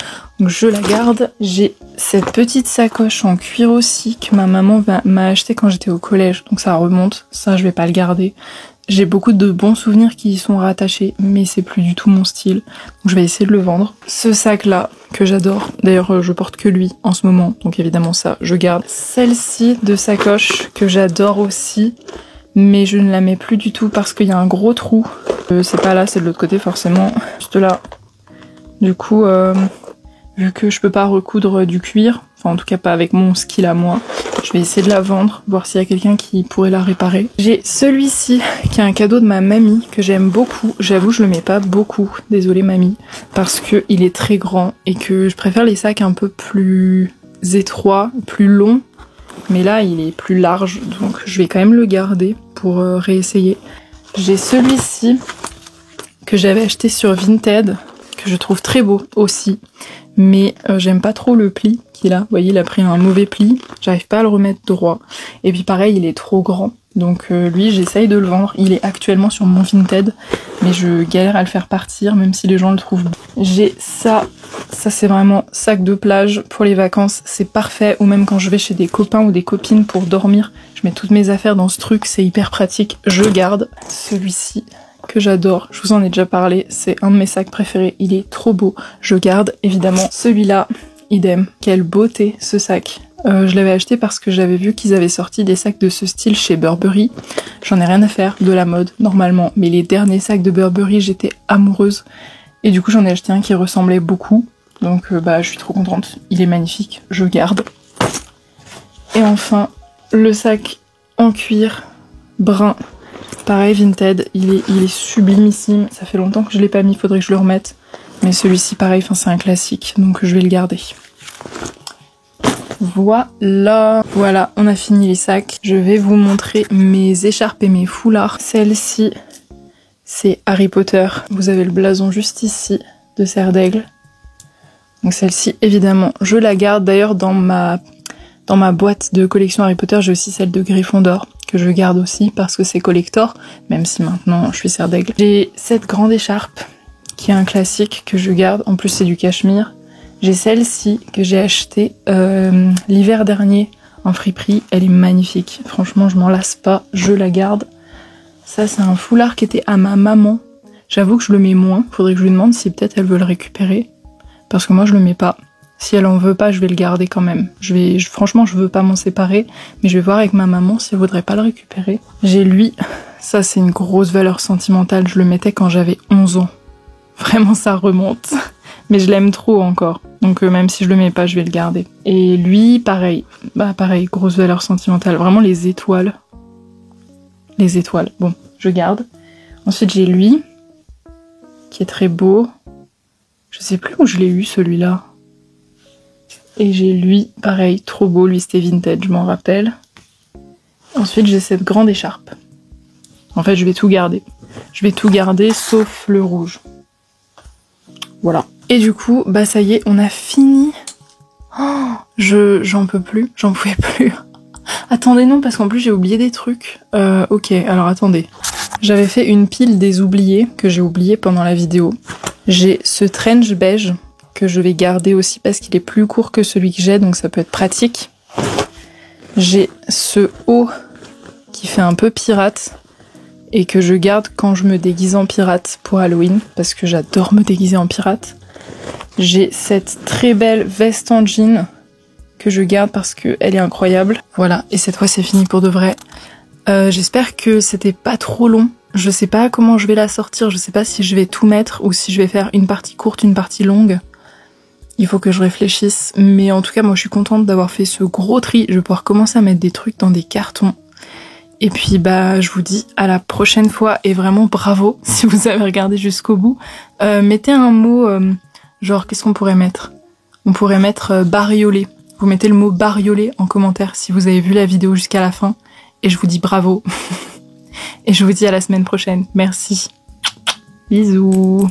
donc je la garde. J'ai cette petite sacoche en cuir aussi, que ma maman m'a achetée quand j'étais au collège, donc ça remonte, ça je vais pas le garder. J'ai beaucoup de bons souvenirs qui y sont rattachés, mais c'est plus du tout mon style. Donc je vais essayer de le vendre. Ce sac-là, que j'adore. D'ailleurs, je porte que lui en ce moment. Donc évidemment ça, je garde. Celle-ci de sacoche, que j'adore aussi. Mais je ne la mets plus du tout parce qu'il y a un gros trou. C'est pas là, c'est de l'autre côté forcément. Juste là. Du coup, vu que je peux pas recoudre du cuir, enfin en tout cas pas avec mon skill à moi, je Je vais essayer de la vendre, voir s'il y a quelqu'un qui pourrait la réparer. J'ai celui-ci qui est un cadeau de ma mamie que j'aime beaucoup. J'avoue, je le mets pas beaucoup, désolée mamie, parce que il est très grand et que je préfère les sacs un peu plus étroits, plus longs. Mais là, il est plus large, donc je vais quand même le garder pour réessayer. J'ai celui-ci que j'avais acheté sur Vinted, que je trouve très beau aussi. Mais j'aime pas trop le pli qu'il a. Vous voyez, il a pris un mauvais pli. J'arrive pas à le remettre droit. Et puis pareil, il est trop grand. Donc lui, j'essaye de le vendre. Il est actuellement sur mon Vinted. Mais je galère à le faire partir, même si les gens le trouvent beau. J'ai ça. Ça, c'est vraiment sac de plage pour les vacances. C'est parfait. Ou même quand je vais chez des copains ou des copines pour dormir. Je mets toutes mes affaires dans ce truc. C'est hyper pratique. Je garde celui-ci que j'adore, je vous en ai déjà parlé, c'est un de mes sacs préférés, il est trop beau, je garde évidemment celui-là, idem, quelle beauté ce sac. Je l'avais acheté parce que j'avais vu qu'ils avaient sorti des sacs de ce style chez Burberry, j'en ai rien à faire de la mode normalement, mais les derniers sacs de Burberry j'étais amoureuse, et du coup j'en ai acheté un qui ressemblait beaucoup, donc je suis trop contente, il est magnifique, je garde. Et enfin, le sac en cuir brun. Pareil, Vinted, il est sublimissime. Ça fait longtemps que je l'ai pas mis, faudrait que je le remette. Mais celui-ci, pareil, c'est un classique, donc je vais le garder. Voilà, on a fini les sacs. Je vais vous montrer mes écharpes et mes foulards. Celle-ci, c'est Harry Potter. Vous avez le blason juste ici, de Serre d'Aigle. Donc celle-ci, évidemment, je la garde. D'ailleurs, dans ma boîte de collection Harry Potter, j'ai aussi celle de Gryffondor, que je garde aussi parce que c'est collector, même si maintenant je suis Serre d'Aigle. J'ai cette grande écharpe qui est un classique que je garde, en plus c'est du cachemire. J'ai celle-ci que j'ai achetée l'hiver dernier en friperie, elle est magnifique, franchement je m'en lasse pas, je la garde. Ça c'est un foulard qui était à ma maman, j'avoue que je le mets moins, faudrait que je lui demande si peut-être elle veut le récupérer, parce que moi je le mets pas. Si elle en veut pas, je vais le garder quand même. Franchement, je veux pas m'en séparer, mais je vais voir avec ma maman si elle voudrait pas le récupérer. J'ai lui, ça c'est une grosse valeur sentimentale, je le mettais quand j'avais 11 ans. Vraiment, ça remonte. Mais je l'aime trop encore. Donc même si je le mets pas, je vais le garder. Et lui, pareil. Pareil, grosse valeur sentimentale. Vraiment les étoiles. Les étoiles. Bon, je garde. Ensuite, j'ai lui, qui est très beau. Je sais plus où je l'ai eu, celui-là. Et j'ai lui, pareil, trop beau, lui c'était vintage, je m'en rappelle. Ensuite j'ai cette grande écharpe. En fait je vais tout garder. Je vais tout garder sauf le rouge. Voilà. Et du coup, ça y est, on a fini. Oh, j'en peux plus, j'en pouvais plus. Attendez, non, parce qu'en plus j'ai oublié des trucs. Ok, alors attendez. J'avais fait une pile des oubliés, que j'ai oublié pendant la vidéo. J'ai ce trench beige, que je vais garder aussi parce qu'il est plus court que celui que j'ai, donc ça peut être pratique. J'ai ce haut qui fait un peu pirate et que je garde quand je me déguise en pirate pour Halloween parce que j'adore me déguiser en pirate. J'ai cette très belle veste en jean que je garde parce qu'elle est incroyable. Voilà, et cette fois c'est fini pour de vrai. J'espère que c'était pas trop long. Je sais pas comment je vais la sortir, je sais pas si je vais tout mettre ou si je vais faire une partie courte, une partie longue. Il faut que je réfléchisse, mais en tout cas moi je suis contente d'avoir fait ce gros tri, je vais pouvoir commencer à mettre des trucs dans des cartons. Et puis je vous dis à la prochaine fois et vraiment bravo si vous avez regardé jusqu'au bout. Mettez un mot, genre qu'est-ce qu'on pourrait mettre? On pourrait mettre bariolé. Vous mettez le mot bariolé en commentaire si vous avez vu la vidéo jusqu'à la fin. Et je vous dis bravo. Et je vous dis à la semaine prochaine. Merci. Bisous.